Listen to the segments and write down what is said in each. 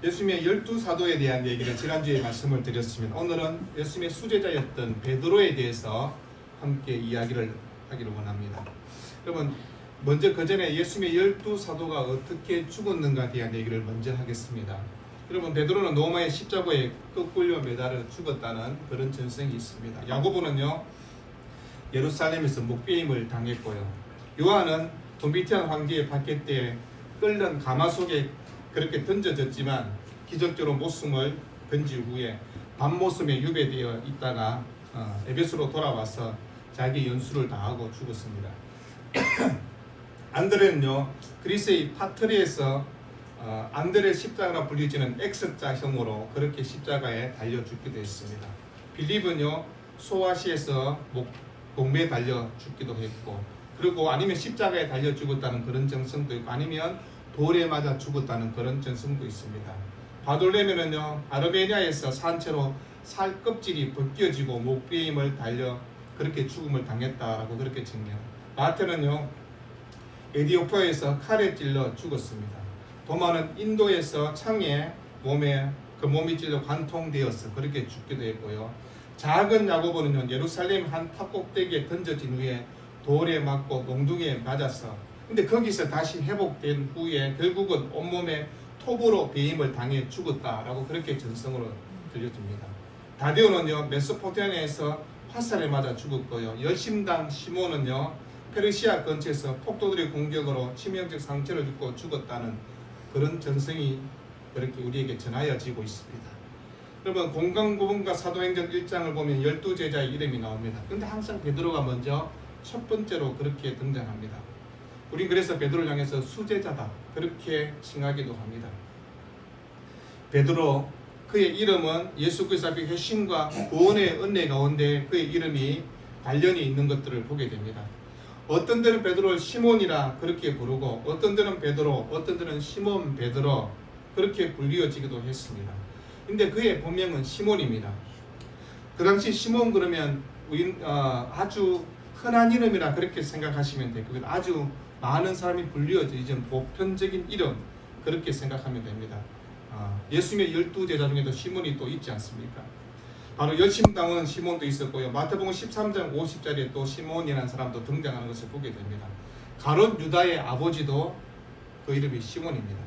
예수님의 12사도에 대한 얘기를 지난주에 말씀을 드렸습니다. 오늘은 예수님의 수제자였던 베드로에 대해서 함께 이야기를 하기를 원합니다. 여러분, 먼저 그 전에 예수님의 12사도가 어떻게 죽었는가에 대한 얘기를 먼저 하겠습니다. 여러분, 베드로는 로마의 십자가에 거꾸로 매달려 죽었다는 그런 전설이 있습니다. 야고보는요, 예루살렘에서 목베임을 당했고요. 요한은 도미티안 황제의 박해 때 끓는 가마 속에 그렇게 던져졌지만 기적적으로 목숨을 건진 후에 밤모섬에 유배되어 있다가 에베소로 돌아와서 자기 연수를 다하고 죽었습니다. 안드레는요, 그리스의 파트리에서 안드레 십자가라 불리지는 X자형으로 그렇게 십자가에 달려 죽기도 했습니다. 빌립은요, 소아시에서 목매에 달려 죽기도 했고, 그리고 아니면 십자가에 달려 죽었다는 그런 정성도 있고, 아니면 돌에 맞아 죽었다는 그런 전승도 있습니다. 바돌레면은요, 아르메니아에서 산채로 살 껍질이 벗겨지고 목베임을 달려 그렇게 죽음을 당했다라고 그렇게 증명. 마태는요, 에디오피아에서 칼에 찔러 죽었습니다. 도마는 인도에서 창에 몸이 찔러 관통되어서 그렇게 죽기도 했고요. 작은 야고보는요, 예루살렘 한 탑꼭대기에 던져진 후에 돌에 맞고 농둥이에 맞아서, 근데 거기서 다시 회복된 후에 결국은 온몸에 톱으로 베임을 당해 죽었다라고 그렇게 전성으로 들려집니다. 다데오는요, 메소포타미아에서 화살에 맞아 죽었고요. 열심당 시몬은요, 페르시아 근처에서 폭도들의 공격으로 치명적 상처를 입고 죽었다는 그런 전성이 그렇게 우리에게 전하여지고 있습니다. 여러분, 공강구문과 사도행전 1장을 보면 12제자의 이름이 나옵니다. 그런데 항상 베드로가 먼저 첫 번째로 그렇게 등장합니다. 우린 그래서 베드로를 향해서 수제자다 그렇게 칭하기도 합니다. 베드로, 그의 이름은 예수 그리스도 앞에 회심과 구원의 은혜 가운데 그의 이름이 관련이 있는 것들을 보게 됩니다. 어떤 데는 베드로를 시몬이라 그렇게 부르고, 어떤 데는 베드로, 어떤 데는 시몬 베드로 그렇게 불리어지기도 했습니다. 근데 그의 본명은 시몬입니다. 그 당시 시몬 그러면 아주 흔한 이름이라 그렇게 생각하시면 되고, 아주 많은 사람이 불리어지는 보편적인 이름 그렇게 생각하면 됩니다. 예수님의 12제자 중에도 시몬이 또 있지 않습니까? 바로 열심당은 시몬도 있었고요. 마태복음 13장 50절에 또 시몬이라는 사람도 등장하는 것을 보게 됩니다. 가롯 유다의 아버지도 그 이름이 시몬입니다.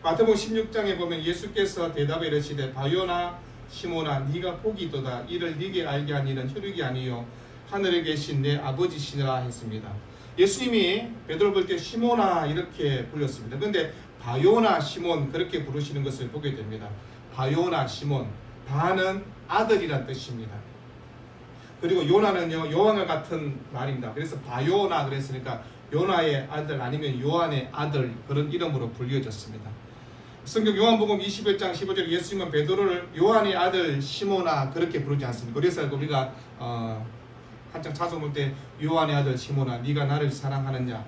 마태복음 16장에 보면 예수께서 대답해 이르시되 바요나 시몬아 네가 복이 있도다. 이를 네게 알게 한 이는 혈육이 아니요 하늘에 계신 내 아버지시라 했습니다. 예수님이 베드로 볼 때 시몬아 이렇게 불렀습니다. 그런데 바요나 시몬 그렇게 부르시는 것을 보게 됩니다. 바요나 시몬, 바는 아들이란 뜻입니다. 그리고 요나는요, 요한과 같은 말입니다. 그래서 바요나 그랬으니까 요나의 아들 아니면 요한의 아들 그런 이름으로 불려졌습니다. 성경 요한복음 21장 15절에 예수님은 베드로를 요한의 아들 시몬아 그렇게 부르지 않습니까? 그래서 우리가 한창 찬송 볼 때 요한의 아들 시몬아 네가 나를 사랑하느냐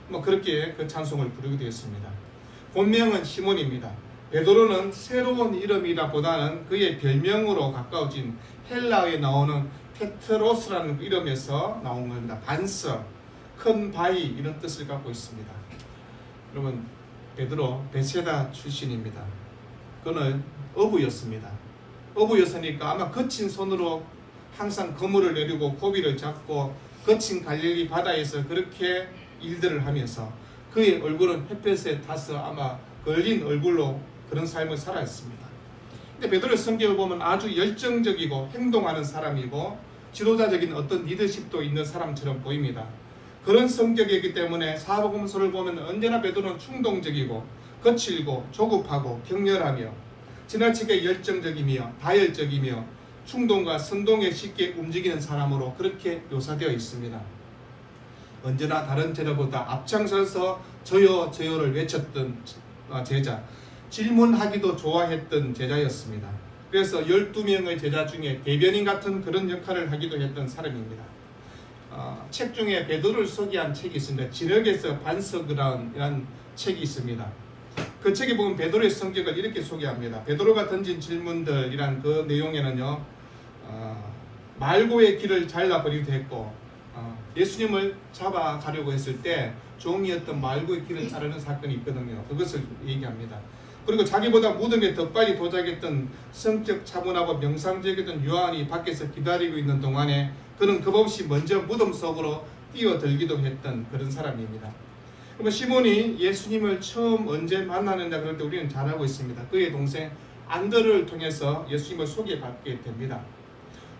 뭐 그렇게 그 찬송을 부르게 되었습니다. 본명은 시몬입니다. 베드로는 새로운 이름이라 보다는 그의 별명으로 가까워진 헬라어에 나오는 페트로스라는 이름에서 나온 겁니다. 반석, 큰 바위 이런 뜻을 갖고 있습니다. 여러분, 베드로 베세다 출신입니다. 그는 어부였습니다. 어부였으니까 아마 거친 손으로 항상 그물을 내리고 고비를 잡고 거친 갈릴리 바다에서 그렇게 일들을 하면서 그의 얼굴은 햇볕에 타서 아마 걸린 얼굴로 그런 삶을 살아왔습니다. 근데 베드로의 성격을 보면 아주 열정적이고 행동하는 사람이고 지도자적인 어떤 리더십도 있는 사람처럼 보입니다. 그런 성격이기 때문에 사복음서를 보면 언제나 베드로는 충동적이고 거칠고 조급하고 격렬하며 지나치게 열정적이며 다혈적이며 충동과 선동에 쉽게 움직이는 사람으로 그렇게 묘사되어 있습니다. 언제나 다른 제자보다 앞장서서 저요 저요를 외쳤던 제자, 질문하기도 좋아했던 제자였습니다. 그래서 12명의 제자 중에 대변인 같은 그런 역할을 하기도 했던 사람입니다. 책 중에 베드로를 소개한 책이 있습니다. 진흙에서 반석이라는 책이 있습니다. 그 책에 보면 베드로의 성격을 이렇게 소개합니다. 베드로가 던진 질문들이란 그 내용에는요, 말고의 길을 잘라버리기도 했고, 예수님을 잡아가려고 했을 때 종이었던 말고의 길을 자르는 사건이 있거든요. 그것을 얘기합니다. 그리고 자기보다 무덤에 더 빨리 도착했던 성격 차분하고 명상적이던 요한이 밖에서 기다리고 있는 동안에 그는 겁없이 먼저 무덤 속으로 뛰어들기도 했던 그런 사람입니다. 그러면 시몬이 예수님을 처음 언제 만나느냐 그럴 때 우리는 잘 알고 있습니다. 그의 동생 안드레를 통해서 예수님을 소개받게 됩니다.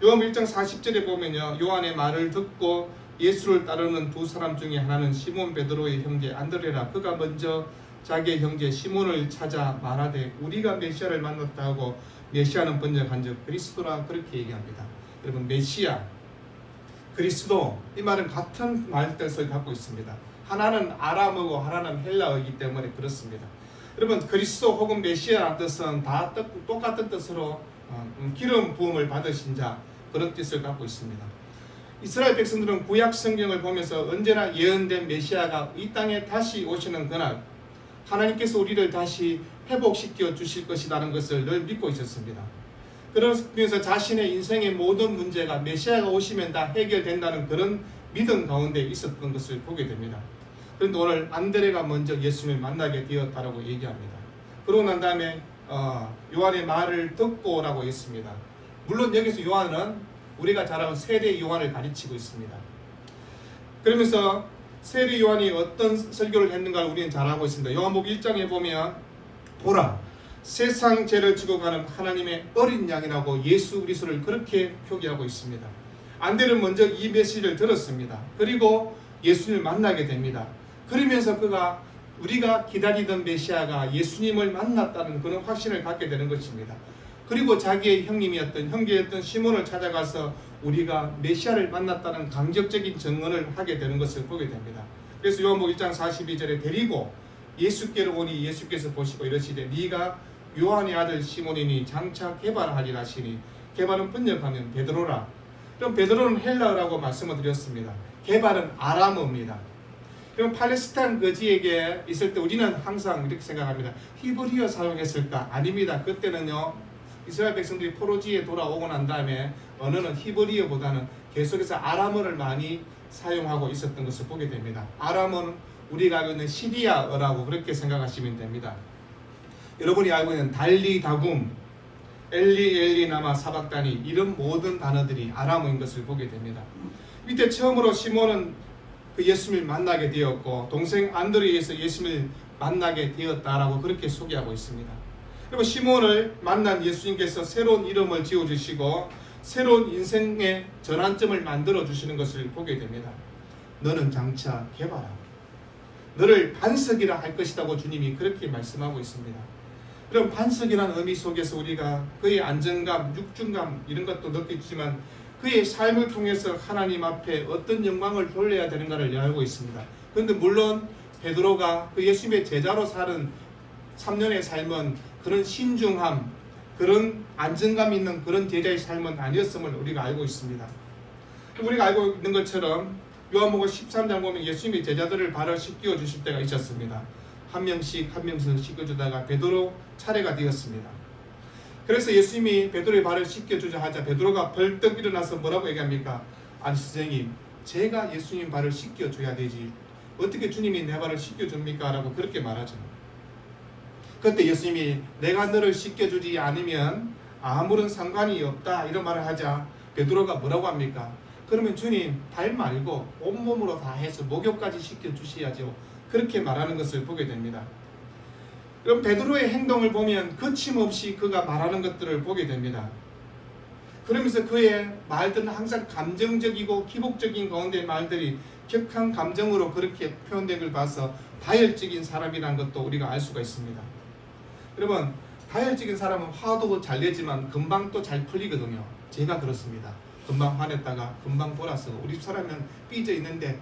요한복음 1장 40절에 보면요, 요한의 말을 듣고 예수를 따르는 두 사람 중에 하나는 시몬 베드로의 형제 안드레라. 그가 먼저 자기의 형제 시몬을 찾아 말하되 우리가 메시아를 만났다 하고, 메시아는 번역한즉 그리스도라 그렇게 얘기합니다. 여러분, 메시아, 그리스도, 이 말은 같은 말 뜻을 갖고 있습니다. 하나는 아람어고 하나는 헬라어이기 때문에 그렇습니다. 여러분, 그리스도 혹은 메시아라는 뜻은 다 똑같은 뜻으로 기름 부음을 받으신 자, 그런 뜻을 갖고 있습니다. 이스라엘 백성들은 구약 성경을 보면서 언제나 예언된 메시아가 이 땅에 다시 오시는 그날 하나님께서 우리를 다시 회복시켜 주실 것이라는 것을 늘 믿고 있었습니다. 그러면서 자신의 인생의 모든 문제가 메시아가 오시면 다 해결된다는 그런 믿음 가운데 있었던 것을 보게 됩니다. 그런데 오늘 안드레가 먼저 예수님을 만나게 되었다라고 얘기합니다. 그러고 난 다음에 요한의 말을 듣고라고 했습니다. 물론 여기서 요한은 우리가 잘 아는 세례 요한을 가르치고 있습니다. 그러면서 세례 요한이 어떤 설교를 했는가를 우리는 잘 알고 있습니다. 요한복음 1장에 보면 보라, 세상 죄를 지고 가는 하나님의 어린 양이라고 예수 그리스도를 그렇게 표기하고 있습니다. 안드레는 먼저 이 메시지를 들었습니다. 그리고 예수님을 만나게 됩니다. 그러면서 그가 우리가 기다리던 메시아가 예수님을 만났다는 그런 확신을 갖게 되는 것입니다. 그리고 자기의 형제였던 시몬을 찾아가서 우리가 메시아를 만났다는 강력적인 증언을 하게 되는 것을 보게 됩니다. 그래서 요한복음 1장 42절에 데리고 예수께로 오니 예수께서 보시고 이러시되 네가 요한의 아들 시몬이니 장차 게바라하리라 하시니, 게바는 번역하면 베드로라. 그럼 베드로는 헬라어라고 말씀을 드렸습니다. 게바는 아람어입니다. 그럼 팔레스타인 거지에게 있을 때 우리는 항상 이렇게 생각합니다. 히브리어 사용했을까? 아닙니다. 그때는요, 이스라엘 백성들이 포로지에 돌아오고 난 다음에 언어는 히브리어보다는 계속해서 아람어를 많이 사용하고 있었던 것을 보게 됩니다. 아람어는 우리가 알고 있는 시리아어라고 그렇게 생각하시면 됩니다. 여러분이 알고 있는 달리다굼, 엘리 나마 사박다니, 이런 모든 단어들이 아람어인 것을 보게 됩니다. 이때 처음으로 시몬은 그 예수님을 만나게 되었고 동생 안드레에서 예수님을 만나게 되었다라고 그렇게 소개하고 있습니다. 그리고 시몬을 만난 예수님께서 새로운 이름을 지어주시고 새로운 인생의 전환점을 만들어 주시는 것을 보게 됩니다. 너는 장차 게바라, 너를 반석이라 할 것이라고 주님이 그렇게 말씀하고 있습니다. 그럼 반석이라는 의미 속에서 우리가 그의 안정감, 육중감 이런 것도 느끼지만 그의 삶을 통해서 하나님 앞에 어떤 영광을 돌려야 되는가를 알고 있습니다. 그런데 물론 베드로가 그 예수님의 제자로 사는 3년의 삶은 그런 신중함, 그런 안정감 있는 그런 제자의 삶은 아니었음을 우리가 알고 있습니다. 우리가 알고 있는 것처럼 요한복음 13장 보면 예수님이 제자들을 발을 씻겨 주실 때가 있었습니다. 한 명씩 씻겨주다가 베드로 차례가 되었습니다. 그래서 예수님이 베드로의 발을 씻겨주자 하자 베드로가 벌떡 일어나서 뭐라고 얘기합니까? 아니 선생님, 제가 예수님 발을 씻겨줘야 되지 어떻게 주님이 내 발을 씻겨줍니까? 라고 그렇게 말하죠. 그때 예수님이 내가 너를 씻겨주지 않으면 아무런 상관이 없다 이런 말을 하자 베드로가 뭐라고 합니까? 그러면 주님 발 말고 온몸으로 다 해서 목욕까지 씻겨주셔야죠. 그렇게 말하는 것을 보게 됩니다. 그럼 베드로의 행동을 보면 거침없이 그가 말하는 것들을 보게 됩니다. 그러면서 그의 말들은 항상 감정적이고 기복적인 가운데 말들이 격한 감정으로 그렇게 표현된 걸 봐서 다혈적인 사람이라는 것도 우리가 알 수가 있습니다. 여러분, 다혈적인 사람은 화도 잘 내지만 금방 또 잘 풀리거든요. 제가 그렇습니다. 금방 화냈다가 금방 돌아서 우리 집 사람은 삐져 있는데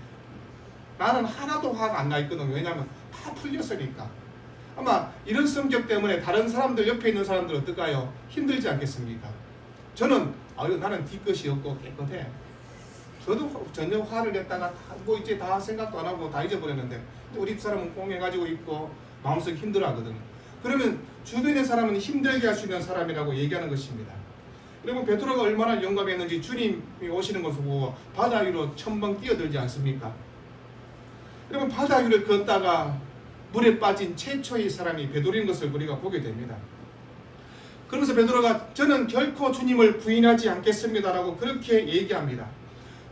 나는 하나도 화가 안 나 있거든요. 왜냐하면 다 풀렸으니까. 아마 이런 성격 때문에 다른 사람들, 옆에 있는 사람들 어떨까요? 힘들지 않겠습니까? 저는 나는 뒤끝이 없고 깨끗해. 저도 전혀 화를 냈다가 뭐 이제 다 생각도 안 하고 다 잊어버렸는데 우리 집 사람은 꽁해가지고 있고 마음속에 힘들어하거든요. 그러면 주변의 사람은 힘들게 할 수 있는 사람이라고 얘기하는 것입니다. 그리고 베드로가 얼마나 용감했는지 주님이 오시는 것을 보고 바다 위로 첨벙 뛰어들지 않습니까? 여러분, 바다 위를 걷다가 물에 빠진 최초의 사람이 베드로인 것을 우리가 보게 됩니다. 그러면서 베드로가 저는 결코 주님을 부인하지 않겠습니다라고 그렇게 얘기합니다.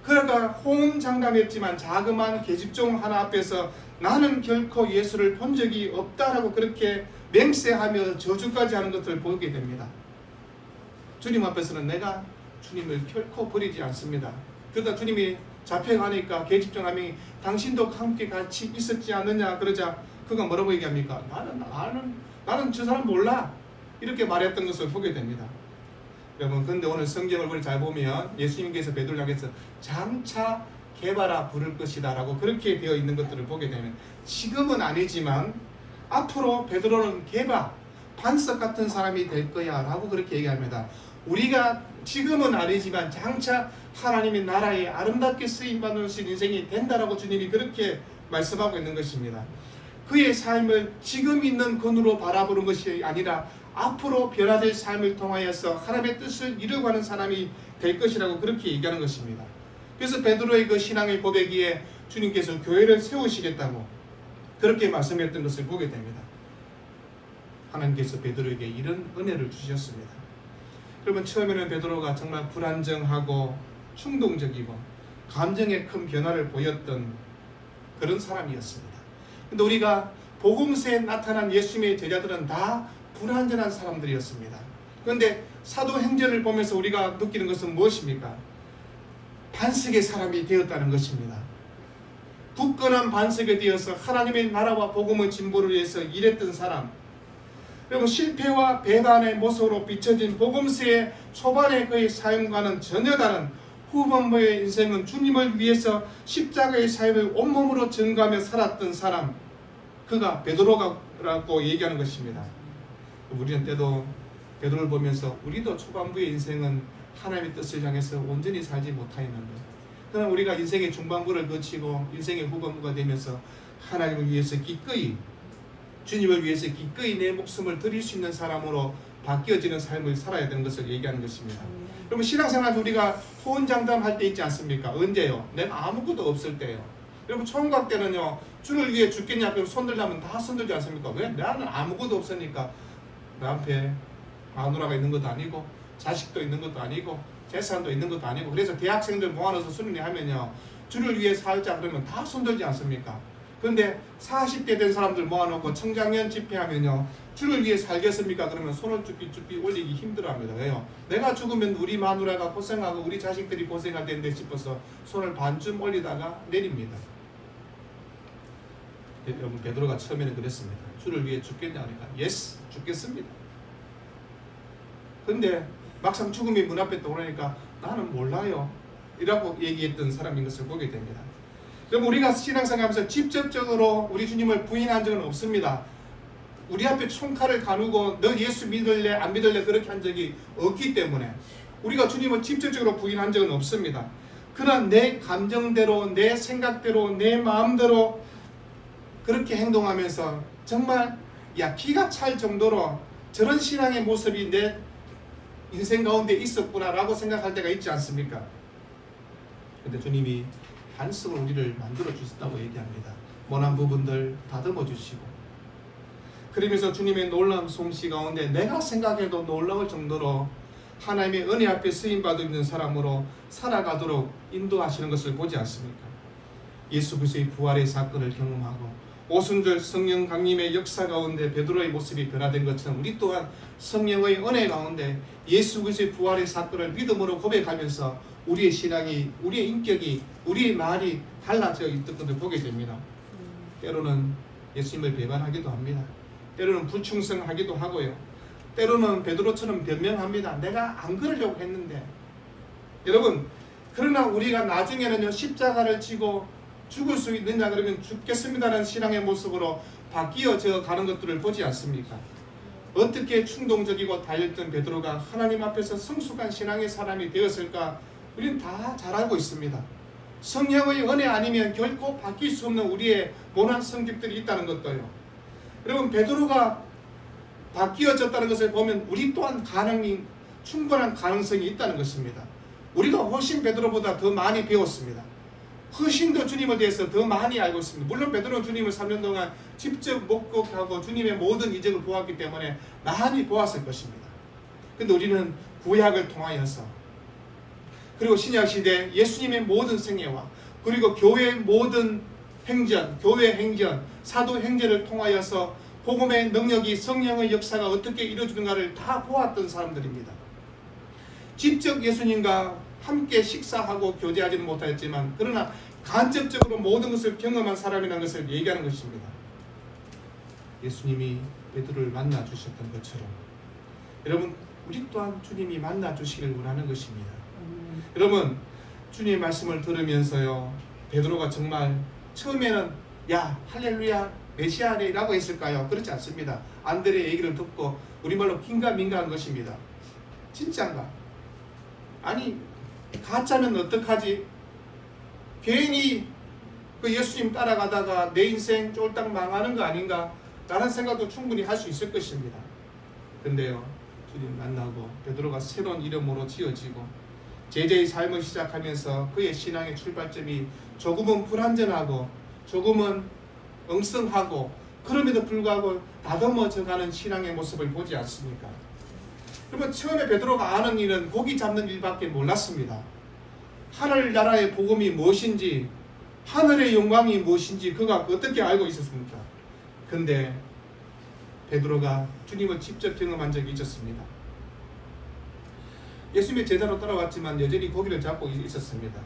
그러가 호언장담했지만 자그마한 계집종 하나 앞에서 나는 결코 예수를 본 적이 없다라고 그렇게 맹세하며 저주까지 하는 것을 보게 됩니다. 주님 앞에서는 내가 주님을 결코 버리지 않습니다. 그러다 주님이 잡혀가니까 계집종 한 명이 당신도 함께 같이 있었지 않느냐 그러자 그가 뭐라고 얘기합니까? 나는 저 사람 몰라. 이렇게 말했던 것을 보게 됩니다. 여러분, 그런데 오늘 성경을 우리 잘 보면 예수님께서 베드로를 향해서 장차 개바라 부를 것이다 라고 그렇게 되어 있는 것들을 보게 되면 지금은 아니지만 앞으로 베드로는 개바, 반석 같은 사람이 될 거야 라고 그렇게 얘기합니다. 우리가 지금은 아니지만 장차 하나님의 나라에 아름답게 쓰임받는 인생이 된다라고 주님이 그렇게 말씀하고 있는 것입니다. 그의 삶을 지금 있는 근으로 바라보는 것이 아니라 앞으로 변화될 삶을 통하여서 하나님의 뜻을 이루고 하는 사람이 될 것이라고 그렇게 얘기하는 것입니다. 그래서 베드로의 그 신앙의 고백에 주님께서 교회를 세우시겠다고 그렇게 말씀했던 것을 보게 됩니다. 하나님께서 베드로에게 이런 은혜를 주셨습니다. 그러면 처음에는 베드로가 정말 불안정하고 충동적이고 감정에 큰 변화를 보였던 그런 사람이었습니다. 근데 우리가 복음서에 나타난 예수님의 제자들은 다 불완전한 사람들이었습니다. 그런데 사도행전을 보면서 우리가 느끼는 것은 무엇입니까? 반석의 사람이 되었다는 것입니다. 굳건한 반석에 되어서 하나님의 나라와 복음의 진보를 위해서 일했던 사람. 그리고 실패와 배반의 모습으로 비춰진 복음서의 초반의 그의 삶과는 전혀 다른 후반부의 인생은 주님을 위해서 십자가의 삶을 온몸으로 증거하며 살았던 사람. 그가 베드로라고 얘기하는 것입니다. 우리는 때도 베드로를 보면서 우리도 초반부의 인생은 하나님의 뜻을 향해서 온전히 살지 못하였는데, 그러나 우리가 인생의 중반부를 거치고 인생의 후반부가 되면서 하나님을 위해서 기꺼이, 주님을 위해서 기꺼이 내 목숨을 드릴 수 있는 사람으로 바뀌어지는 삶을 살아야 되는 것을 얘기하는 것입니다. 그러면 신앙생활에서 우리가 호언장담할 때 있지 않습니까? 언제요? 내가 아무것도 없을 때요. 여러분, 총각 때는요, 주를 위해 죽겠냐 그러면 손들라면 다 손들지 않습니까? 왜? 나는 아무것도 없으니까. 내 앞에 마누라가 있는 것도 아니고 자식도 있는 것도 아니고 재산도 있는 것도 아니고, 그래서 대학생들 모아놓아서 수련회 하면요, 주를 위해 살자 그러면 다 손들지 않습니까? 그런데 40대 된 사람들 모아놓고 청장년 집회하면요, 주를 위해 살겠습니까? 그러면 손을 쭈삐쭈삐 올리기 힘들어합니다. 왜요? 내가 죽으면 우리 마누라가 고생하고 우리 자식들이 고생할 텐데 싶어서 손을 반쯤 올리다가 내립니다. 여러분, 베드로가 처음에는 그랬습니다. 주를 위해 죽겠냐 하니까 예스, 죽겠습니다. 근데 막상 죽음이 문 앞에 떠오르니까 나는 몰라요 이라고 얘기했던 사람인 것을 보게 됩니다. 여러분, 우리가 신앙생활하면서 직접적으로 우리 주님을 부인한 적은 없습니다. 우리 앞에 총칼을 가누고 너 예수 믿을래 안 믿을래 그렇게 한 적이 없기 때문에 우리가 주님을 직접적으로 부인한 적은 없습니다. 그러나 내 감정대로, 내 생각대로, 내 마음대로 그렇게 행동하면서 정말 기가 찰 정도로 저런 신앙의 모습이 내 인생 가운데 있었구나 라고 생각할 때가 있지 않습니까? 근데 주님이 반석을 우리를 만들어 주셨다고 얘기합니다. 모난 부분들 다듬어 주시고, 그러면서 주님의 놀라운 솜씨 가운데 내가 생각해도 놀라울 정도로 하나님의 은혜 앞에 쓰임받고 있는 사람으로 살아가도록 인도하시는 것을 보지 않습니까? 예수 그리스도의 부활의 사건을 경험하고 오순절 성령 강림의 역사 가운데 베드로의 모습이 변화된 것처럼 우리 또한 성령의 은혜 가운데 예수 그리스도의 부활의 사건을 믿음으로 고백하면서 우리의 신앙이, 우리의 인격이, 우리의 말이 달라져 있던 것을 보게 됩니다. 때로는 예수님을 배반하기도 합니다. 때로는 불충성하기도 하고요. 때로는 베드로처럼 변명합니다. 내가 안 그러려고 했는데. 여러분, 그러나 우리가 나중에는요, 십자가를 지고 죽을 수 있느냐 그러면 죽겠습니다라는 신앙의 모습으로 바뀌어져 가는 것들을 보지 않습니까? 어떻게 충동적이고 달렸던 베드로가 하나님 앞에서 성숙한 신앙의 사람이 되었을까? 우리는 다 잘 알고 있습니다. 성령의 은혜 아니면 결코 바뀔 수 없는 우리의 모난 성격들이 있다는 것도요. 여러분, 베드로가 바뀌어졌다는 것을 보면 우리 또한 충분한 가능성이 있다는 것입니다. 우리가 훨씬 베드로보다 더 많이 배웠습니다. 훨씬 더 주님에 대해서 더 많이 알고 있습니다. 물론 베드로는 주님을 3년 동안 직접 목격하고 주님의 모든 이적을 보았기 때문에 많이 보았을 것입니다. 근데 우리는 구약을 통하여서 그리고 신약시대 예수님의 모든 생애와 그리고 교회의 모든 행전, 교회 행전, 사도 행전을 통하여서 복음의 능력이 성령의 역사가 어떻게 이루어지는가를 다 보았던 사람들입니다. 직접 예수님과 함께 식사하고 교제하지는 못하였지만 그러나 간접적으로 모든 것을 경험한 사람이라는 것을 얘기하는 것입니다. 예수님이 베드로를 만나 주셨던 것처럼 여러분 우리 또한 주님이 만나 주시기를 원하는 것입니다. 여러분 주님의 말씀을 들으면서요 베드로가 정말 처음에는 야 할렐루야 메시아네 라고 했을까요? 그렇지 않습니다. 안드레의 얘기를 듣고 우리말로 긴가민가한 것입니다. 진짠가? 아니 가짜면 어떡하지? 괜히 그 예수님 따라가다가 내 인생 쫄딱 망하는 거 아닌가? 라는 생각도 충분히 할 수 있을 것입니다. 근데요 주님 만나고 베드로가 새로운 이름으로 지어지고 제자의 삶을 시작하면서 그의 신앙의 출발점이 조금은 불완전하고 조금은 엉성하고 그럼에도 불구하고 다듬어져가는 신앙의 모습을 보지 않습니까? 그러면 처음에 베드로가 아는 일은 고기 잡는 일밖에 몰랐습니다. 하늘나라의 복음이 무엇인지 하늘의 영광이 무엇인지 그가 어떻게 알고 있었습니까? 근데 베드로가 주님을 직접 경험한 적이 있었습니다. 예수님의 제자로 따라왔지만 여전히 고기를 잡고 있었습니다.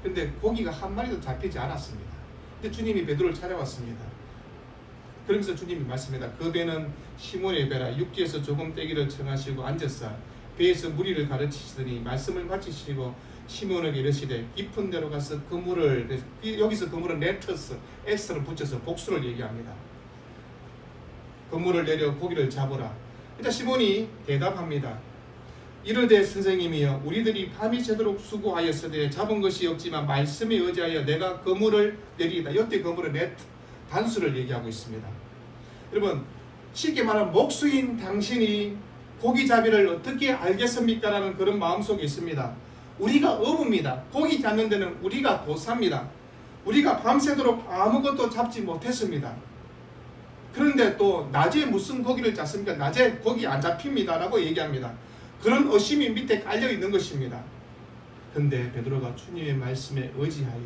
근데 고기가 한 마리도 잡히지 않았습니다. 근데 주님이 베드로를 찾아왔습니다. 그러면서 주님이 말씀합니다. 그 배는 시몬의 배라. 육지에서 조금 떼기를 청하시고 앉아서 배에서 무리를 가르치시더니 말씀을 마치시고 시몬에게 이르시되 깊은 데로 가서 그물을, 여기서 그물은 레터스 X를 붙여서 복수를 얘기합니다. 그물을 내려 고기를 잡으라. 일단 시몬이 대답합니다. 이르되 선생님이여 우리들이 밤이 새도록 수고하였으되 잡은 것이 없지만 말씀에 의지하여 내가 그물을 내리이다. 이때 그물은 레트 단수를 얘기하고 있습니다. 여러분 쉽게 말하면 목수인 당신이 고기잡이를 어떻게 알겠습니까? 라는 그런 마음속에 있습니다. 우리가 어부입니다. 고기 잡는 데는 우리가 도사입니다. 우리가 밤새도록 아무것도 잡지 못했습니다. 그런데 또 낮에 무슨 고기를 잡습니까? 낮에 고기 안 잡힙니다 라고 얘기합니다. 그런 의심이 밑에 깔려 있는 것입니다. 근데 베드로가 주님의 말씀에 의지하여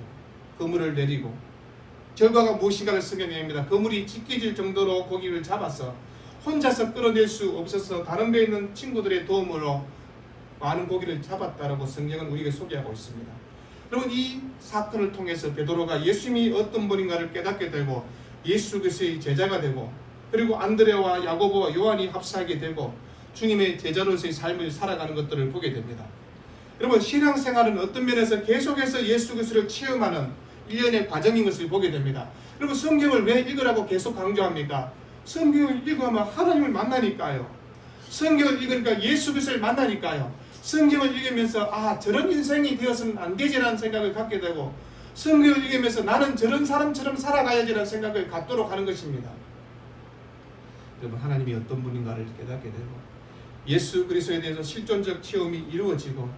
그물을 내리고 결과가 무엇인가를 설명합니다. 그물이 찢겨질 정도로 고기를 잡아서 혼자서 끌어낼 수 없어서 다른 배에 있는 친구들의 도움으로 많은 고기를 잡았다라고 성경은 우리에게 소개하고 있습니다. 여러분 이 사건을 통해서 베드로가 예수님이 어떤 분인가를 깨닫게 되고 예수 그리스도의 제자가 되고 그리고 안드레와 야고보와 요한이 합사하게 되고 주님의 제자로서의 삶을 살아가는 것들을 보게 됩니다. 여러분 신앙생활은 어떤 면에서 계속해서 예수 그리스도를 체험하는 일련의 과정인 것을 보게 됩니다. 여러분 성경을 왜 읽으라고 계속 강조합니까? 성경을 읽으면 하나님을 만나니까요. 성경을 읽으니까 예수 그리스도를 만나니까요. 성경을 읽으면서 아 저런 인생이 되어서는 안 되지라는 생각을 갖게 되고 성경을 읽으면서 나는 저런 사람처럼 살아가야지라는 생각을 갖도록 하는 것입니다. 여러분 하나님이 어떤 분인가를 깨닫게 되고 예수 그리스도에 대해서 실존적 체험이 이루어지고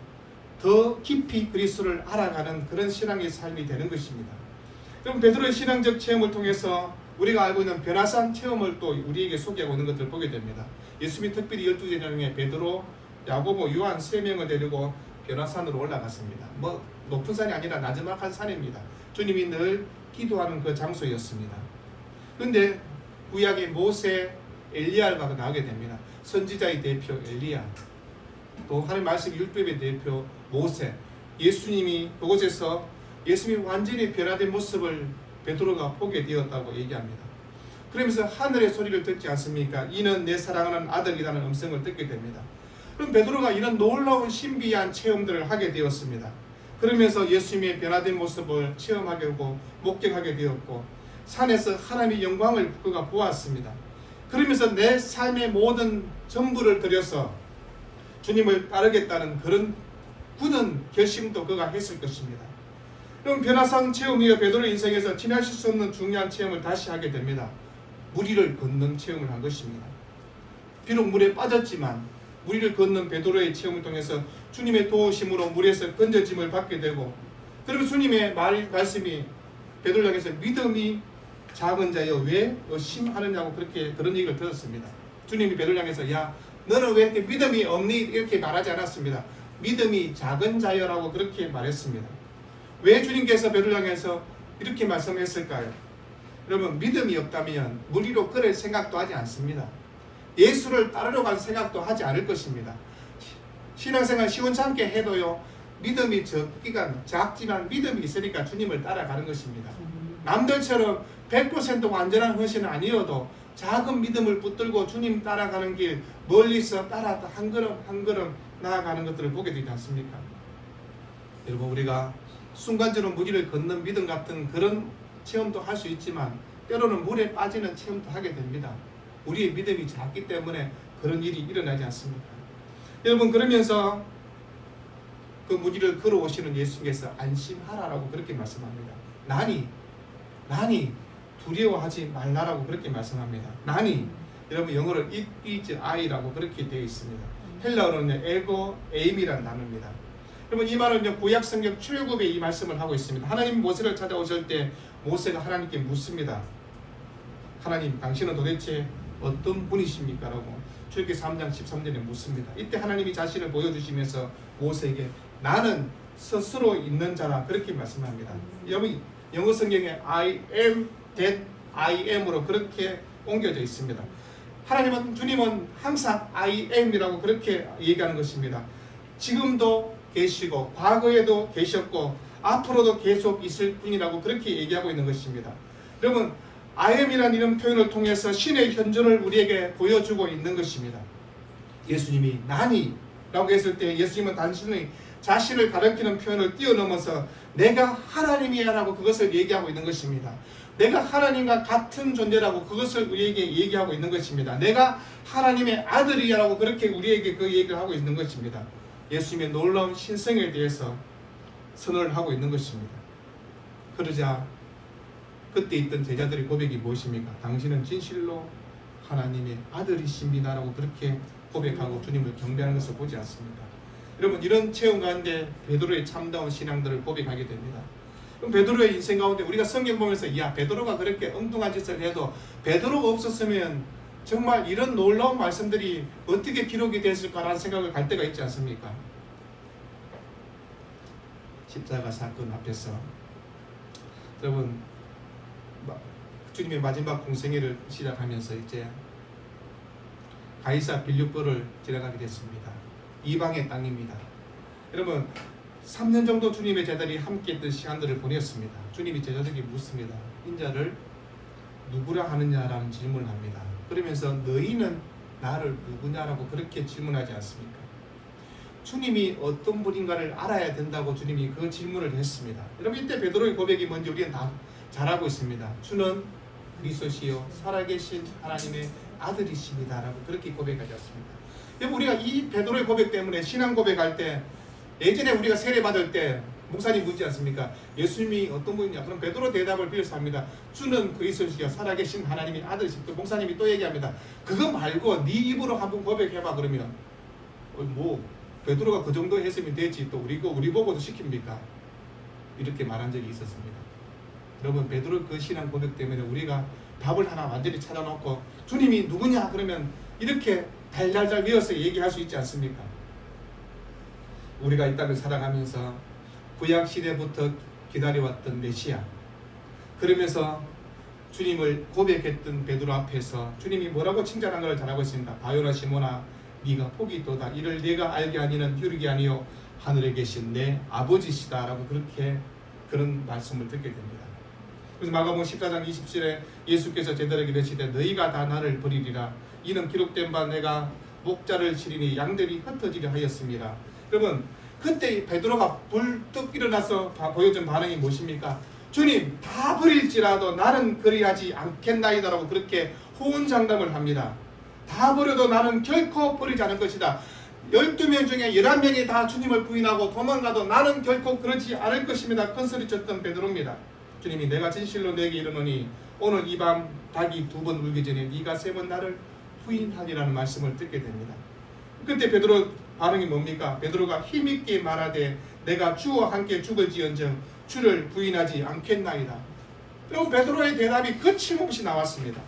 더 깊이 그리스도를 알아가는 그런 신앙의 삶이 되는 것입니다. 여러분 베드로의 신앙적 체험을 통해서 우리가 알고 있는 변화산 체험을 또 우리에게 소개하고 있는 것들을 보게 됩니다. 예수님이 특별히 12제자 중에 베드로, 야고보, 요한 3명을 데리고 변화산으로 올라갔습니다. 뭐 높은 산이 아니라 나지막한 산입니다. 주님이 늘 기도하는 그 장소였습니다. 그런데 구약의 모세, 엘리야가 나오게 됩니다. 선지자의 대표 엘리야, 또 하나님의 말씀 율법의 대표 모세, 예수님이 그곳에서 예수님이 완전히 변화된 모습을 베드로가 보게 되었다고 얘기합니다. 그러면서 하늘의 소리를 듣지 않습니까? 이는 내 사랑하는 아들이라는 음성을 듣게 됩니다. 그럼 베드로가 이런 놀라운 신비한 체험들을 하게 되었습니다. 그러면서 예수님의 변화된 모습을 체험하게 되고 목격하게 되었고 산에서 하나님의 영광을 그가 보았습니다. 그러면서 내 삶의 모든 전부를 들여서 주님을 따르겠다는 그런 굳은 결심도 그가 했을 것입니다. 그럼 변화산 체험이여 베드로의 인생에서 지나칠 수 없는 중요한 체험을 다시 하게 됩니다. 무리를 걷는 체험을 한 것입니다. 비록 물에 빠졌지만 무리를 걷는 베드로의 체험을 통해서 주님의 도우심으로 물에서 건져짐을 받게 되고 그러면 주님의 말씀이 베드로를 향해서 믿음이 작은 자여 왜 의심하느냐고 그런 얘기를 들었습니다. 주님이 베드로를 향해서 야 너는 왜 이렇게 믿음이 없니? 이렇게 말하지 않았습니다. 믿음이 작은 자여라고 그렇게 말했습니다. 왜 주님께서 베드로를 향해서 이렇게 말씀했을까요? 여러분 믿음이 없다면 물 위로 걸을 생각도 하지 않습니다. 예수를 따르러 갈 생각도 하지 않을 것입니다. 신앙생활 시원찮게 해도요 믿음이 작지만 믿음이 있으니까 주님을 따라가는 것입니다. 남들처럼 100% 완전한 헌신은 아니어도 작은 믿음을 붙들고 주님 따라가는 길 멀리서 따라 한 걸음 한 걸음 나아가는 것들을 보게 되지 않습니까? 여러분 우리가 순간적으로 물 위를 걷는 믿음 같은 그런 체험도 할 수 있지만 때로는 물에 빠지는 체험도 하게 됩니다. 우리의 믿음이 작기 때문에 그런 일이 일어나지 않습니까? 여러분 그러면서 그 물 위를 걸어오시는 예수님께서 안심하라라고 그렇게 말씀합니다. 난이 두려워하지 말라라고 그렇게 말씀합니다. 난이 여러분 영어로 it is I라고 그렇게 되어 있습니다. 헬라어로는 에고 에임이라는 단어입니다. 여러분 이 말은요 구약 성경 출애굽에 이 말씀을 하고 있습니다. 하나님 모세를 찾아오실 때 모세가 하나님께 묻습니다. 하나님 당신은 도대체 어떤 분이십니까? 라고 출애굽기 3장 13절에 묻습니다. 이때 하나님이 자신을 보여주시면서 모세에게 나는 스스로 있는 자라 그렇게 말씀합니다. 여러분 영어 성경에 I am that I am으로 그렇게 옮겨져 있습니다. 주님은 항상 I am이라고 그렇게 얘기하는 것입니다. 지금도 계시고 과거에도 계셨고 앞으로도 계속 있을 분이라고 그렇게 얘기하고 있는 것입니다. 여러분 I am이라는 이런 표현을 통해서 신의 현존을 우리에게 보여주고 있는 것입니다. 예수님이 나니 라고 했을 때 예수님은 단순히 자신을 가리키는 표현을 뛰어넘어서 내가 하나님이야 라고 그것을 얘기하고 있는 것입니다. 내가 하나님과 같은 존재라고 그것을 우리에게 얘기하고 있는 것입니다. 내가 하나님의 아들이야 라고 그렇게 우리에게 그 얘기를 하고 있는 것입니다. 예수님의 놀라운 신성에 대해서 선언을 하고 있는 것입니다. 그러자 그때 있던 제자들의 고백이 무엇입니까? 당신은 진실로 하나님의 아들이십니다 라고 그렇게 고백하고 주님을 경배하는 것을 보지 않습니까? 여러분 이런 체험 가운데 베드로의 참다운 신앙들을 고백하게 됩니다. 그럼 베드로의 인생 가운데 우리가 성경 보면서 야 베드로가 그렇게 엉뚱한 짓을 해도 베드로가 없었으면 정말 이런 놀라운 말씀들이 어떻게 기록이 됐을까라는 생각을 갈 때가 있지 않습니까? 십자가 사건 앞에서 여러분 주님의 마지막 공생애를 시작하면서 이제 가이사 빌립보를 지나가게 됐습니다. 이방의 땅입니다. 여러분 3년 정도 주님의 제자들이 함께 했던 시간들을 보냈습니다. 주님이 제자들에게 묻습니다. 인자를 누구라 하느냐라는 질문을 합니다. 그러면서 너희는 나를 누구냐라고 그렇게 질문하지 않습니까? 주님이 어떤 분인가를 알아야 된다고 주님이 그 질문을 했습니다. 여러분 이때 베드로의 고백이 뭔지 우리는 다 잘 알고 있습니다. 주는 그리스도시요 살아계신 하나님의 아들이십니다 라고 그렇게 고백하지 않습니다. 여러분 우리가 이 베드로의 고백 때문에 신앙 고백할 때 예전에 우리가 세례 받을 때 목사님 묻지 않습니까? 예수님이 어떤 분이냐? 그럼 베드로 대답을 비로소 합니다. 주는 그리스도시요 살아계신 하나님의 아들이십니다. 목사님이 또 얘기합니다. 그거 말고 네 입으로 한번 고백해봐. 그러면 뭐 베드로가 그 정도 했으면 되지 또 우리 보고도 시킵니까? 이렇게 말한 적이 있었습니다. 여러분 베드로 그 신앙 고백 때문에 우리가 답을 하나 완전히 찾아놓고 주님이 누구냐 그러면 이렇게 달달달 외워서 얘기할 수 있지 않습니까? 우리가 이 땅을 살아가면서 구약시대부터 기다려왔던 메시아 그러면서 주님을 고백했던 베드로 앞에서 주님이 뭐라고 칭찬한 걸 잘하고 있습니다. 바요나 시몬아 네가 복이 있도다. 이를 네가 알게 아니는 혈육이 아니요 하늘에 계신 내 아버지시다 라고 그런 말씀을 듣게 됩니다. 그래서 마가복음 14장 20절에 예수께서 제자들에게 이르시되 너희가 다 나를 버리리라 이는 기록된 바 내가 목자를 치리니 양들이 흩어지려 하였습니다. 여러분 그때 베드로가 불뚝 일어나서 보여준 반응이 무엇입니까? 주님 다 버릴지라도 나는 그리하지 않겠나이다 라고 그렇게 호언장담을 합니다. 다 버려도 나는 결코 버리지 않을 것이다. 12명 중에 11명이 다 주님을 부인하고 도망가도 나는 결코 그러지 않을 것입니다. 큰소리 쳤던 베드로입니다. 주님이 내가 진실로 내게 이르노니 오늘 이 밤 닭이 2번 울기 전에 네가 3번 나를 부인하리라는 말씀을 듣게 됩니다. 그때 베드로 반응이 뭡니까? 베드로가 힘있게 말하되 내가 주와 함께 죽을지언정 주를 부인하지 않겠나이다. 그리고 베드로의 대답이 거침없이 나왔습니다.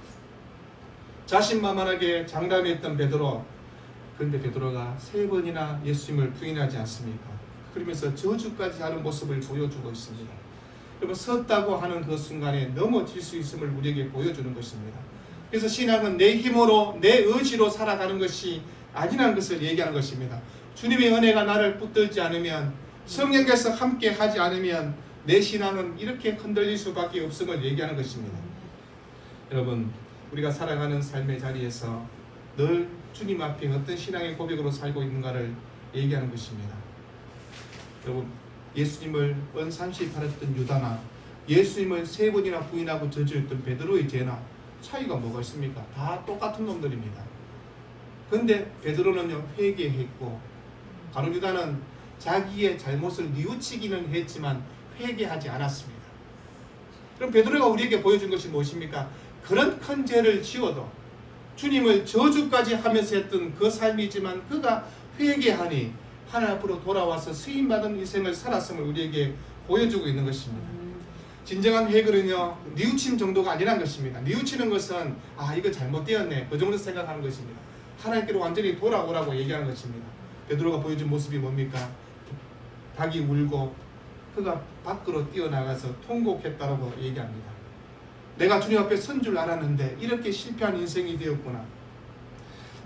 자신만만하게 장담했던 베드로, 그런데 베드로가 3번이나 예수님을 부인하지 않습니까? 그러면서 저주까지 하는 모습을 보여주고 있습니다. 여러분, 섰다고 하는 그 순간에 넘어질 수 있음을 우리에게 보여주는 것입니다. 그래서 신앙은 내 힘으로 내 의지로 살아가는 것이 아니라는 것을 얘기하는 것입니다. 주님의 은혜가 나를 붙들지 않으면, 성령께서 함께 하지 않으면 내 신앙은 이렇게 흔들릴 수밖에 없음을 얘기하는 것입니다. 여러분, 우리가 살아가는 삶의 자리에서 늘 주님 앞에 어떤 신앙의 고백으로 살고 있는가를 얘기하는 것입니다. 여러분, 예수님을 언삼시 팔았던 유다나 예수님을 3번이나 부인하고 저주했던 베드로의 죄나 차이가 뭐가 있습니까? 다 똑같은 놈들입니다. 그런데 베드로는요, 회개했고 가룟 유다는 자기의 잘못을 뉘우치기는 했지만 회개하지 않았습니다. 그럼 베드로가 우리에게 보여준 것이 무엇입니까? 그런 큰 죄를 지어도 주님을 저주까지 하면서 했던 그 삶이지만 그가 회개하니 하나님 앞으로 돌아와서 쓰임받은 인생을 살았음을 우리에게 보여주고 있는 것입니다. 진정한 회개는요, 뉘우침 정도가 아니란 것입니다. 뉘우치는 것은 이거 잘못되었네, 그 정도 생각하는 것입니다. 하나님께로 완전히 돌아오라고 얘기하는 것입니다. 베드로가 보여준 모습이 뭡니까? 닭이 울고 그가 밖으로 뛰어나가서 통곡했다라고 얘기합니다. 내가 주님 앞에 선 줄 알았는데 이렇게 실패한 인생이 되었구나.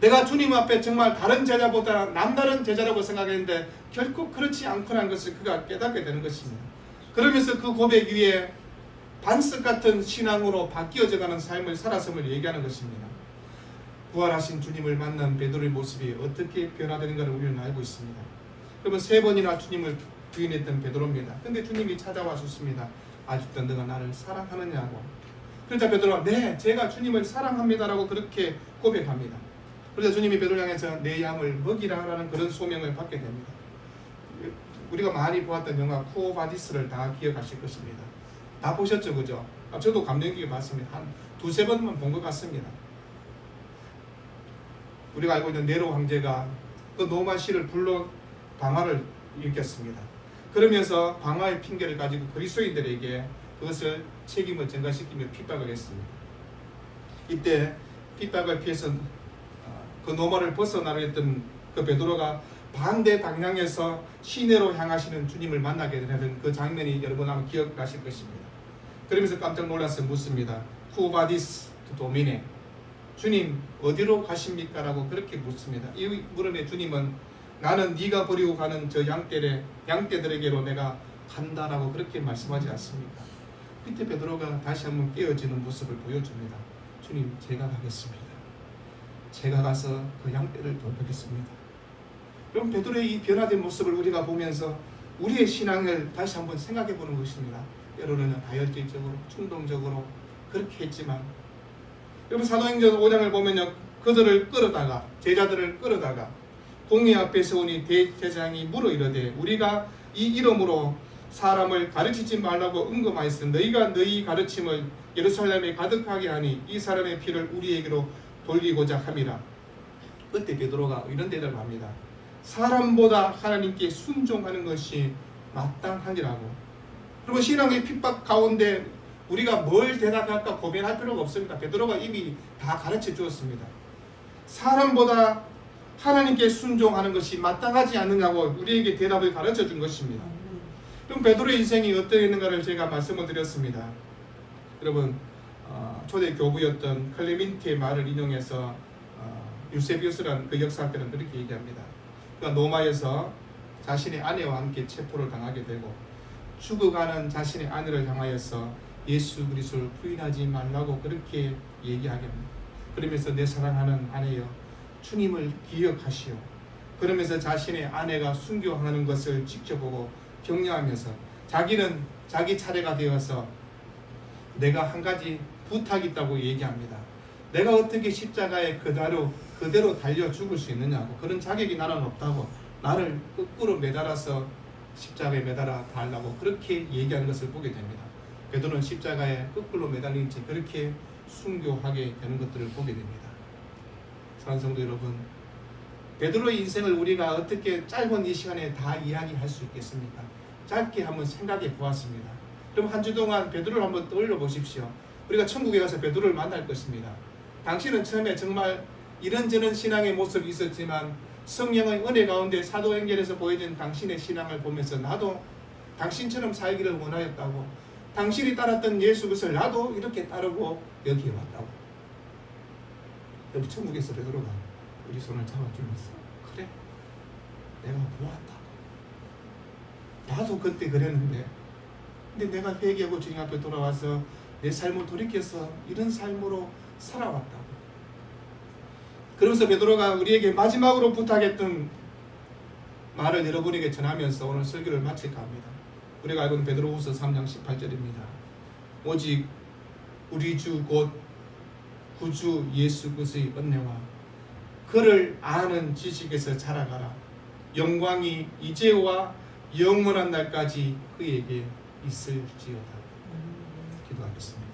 내가 주님 앞에 정말 다른 제자보다 남다른 제자라고 생각했는데 결코 그렇지 않구나 것을 그가 깨닫게 되는 것입니다. 그러면서 그 고백 위에 반석 같은 신앙으로 바뀌어져가는 삶을 살았음을 얘기하는 것입니다. 부활하신 주님을 만난 베드로의 모습이 어떻게 변화되는가를 우리는 알고 있습니다. 그러면 3번이나 주님을 부인했던 베드로입니다. 근데 주님이 찾아와 주십니다. 아직도 너가 나를 사랑하느냐고. 그러자 베드로가 네, 제가 주님을 사랑합니다라고 그렇게 고백합니다. 그래서 주님이 베드로 향해서 내 양을 먹이라라는 그런 소명을 받게 됩니다. 우리가 많이 보았던 영화 쿠오 바디스를 다 기억하실 것입니다. 다 보셨죠, 그죠? 저도 감명 깊게 봤습니다. 한 2-3번만 본 것 같습니다. 우리가 알고 있는 네로 황제가 그 노마 씨를 불러 방화를 일으켰습니다. 그러면서 방화의 핑계를 가지고 그리스도인들에게 그것을 책임을 전가시키며 핍박을 했습니다. 이때 핍박을 피해서 그 노마를 벗어나려던 그 베드로가 반대 방향에서 시내로 향하시는 주님을 만나게 되는 그 장면이 여러분 아마 기억나실 것입니다. 그러면서 깜짝 놀라서 묻습니다. 쿠바디스 도미네, 주님 어디로 가십니까? 라고 그렇게 묻습니다. 이 물음에 주님은 나는 네가 버리고 가는 저 양떼들에게로 내가 간다라고 그렇게 말씀하지 않습니까? 그때 베드로가 다시 한번 깨어지는 모습을 보여줍니다. 주님, 제가 가겠습니다. 제가 가서 그 양떼를 돌보겠습니다. 그럼 베드로의 이 변화된 모습을 우리가 보면서 우리의 신앙을 다시 한번 생각해 보는 것입니다. 때로는 다혈질적으로, 충동적으로 그렇게 했지만, 여러분 사도행전 5장을 보면요, 그들을 끌어다가, 제자들을 끌어다가 공회 앞에 세우니 대제사장이 물어 이르되 우리가 이 이름으로 사람을 가르치지 말라고 응검하였으니 너희가 너희 가르침을 예루살렘에 가득하게 하니 이 사람의 피를 우리에게로 돌리고자 함이라. 그때 베드로가 이런 대답을 합니다. 사람보다 하나님께 순종하는 것이 마땅하니라고. 그리고 신앙의 핍박 가운데 우리가 뭘 대답할까 고민할 필요가 없습니다. 베드로가 이미 다 가르쳐 주었습니다. 사람보다 하나님께 순종하는 것이 마땅하지 않느냐고 우리에게 대답을 가르쳐 준 것입니다. 그럼 베드로의 인생이 어떠했는가를 제가 말씀을 드렸습니다. 여러분, 초대 교부였던 클레멘티의 말을 인용해서 유세비우스라는 그 역사학자는 그렇게 얘기합니다. 그러니까 로마에서 자신의 아내와 함께 체포를 당하게 되고 죽어가는 자신의 아내를 향하여서 예수 그리스도를 부인하지 말라고 그렇게 얘기하게 합니다. 그러면서 내 사랑하는 아내여, 주님을 기억하시오. 그러면서 자신의 아내가 순교하는 것을 지켜보고 격려하면서 자기는 자기 차례가 되어서 내가 한 가지 부탁이 있다고 얘기합니다. 내가 어떻게 십자가에 그대로 달려 죽을 수 있느냐고. 그런 자격이 나는 없다고. 나를 거꾸로 매달아서 십자가에 매달아 달라고 그렇게 얘기하는 것을 보게 됩니다. 베드로는 십자가에 거꾸로 매달린 채 그렇게 순교하게 되는 것들을 보게 됩니다. 사랑하는 성도 여러분, 베드로의 인생을 우리가 어떻게 짧은 이 시간에 다 이야기할 수 있겠습니까? 짧게 한번 생각해 보았습니다. 그럼 한 주 동안 베드로를 한번 떠올려 보십시오. 우리가 천국에 가서 베드로를 만날 것입니다. 당신은 처음에 정말 이런저런 신앙의 모습이 있었지만 성령의 은혜 가운데 사도행전에서 보여진 당신의 신앙을 보면서 나도 당신처럼 살기를 원하였다고, 당신이 따랐던 예수 그리스도를 나도 이렇게 따르고 여기에 왔다고. 여기 천국에서 베드로가 우리 손을 잡아주면서 그래, 내가 보았다. 나도 그때 그랬는데, 근데 내가 회개하고 주님 앞에 돌아와서 내 삶을 돌이켜서 이런 삶으로 살아왔다고. 그러면서 베드로가 우리에게 마지막으로 부탁했던 말을 여러분에게 전하면서 오늘 설교를 마칠까 합니다. 우리가 알고 있는 베드로후서 3장 18절입니다. 오직 우리 주 곧 구주 예수 그리스도의 은혜와 그를 아는 지식에서 자라가라. 영광이 이제와 영원한 날까지 그에게 있을지어다. 기도하겠습니다.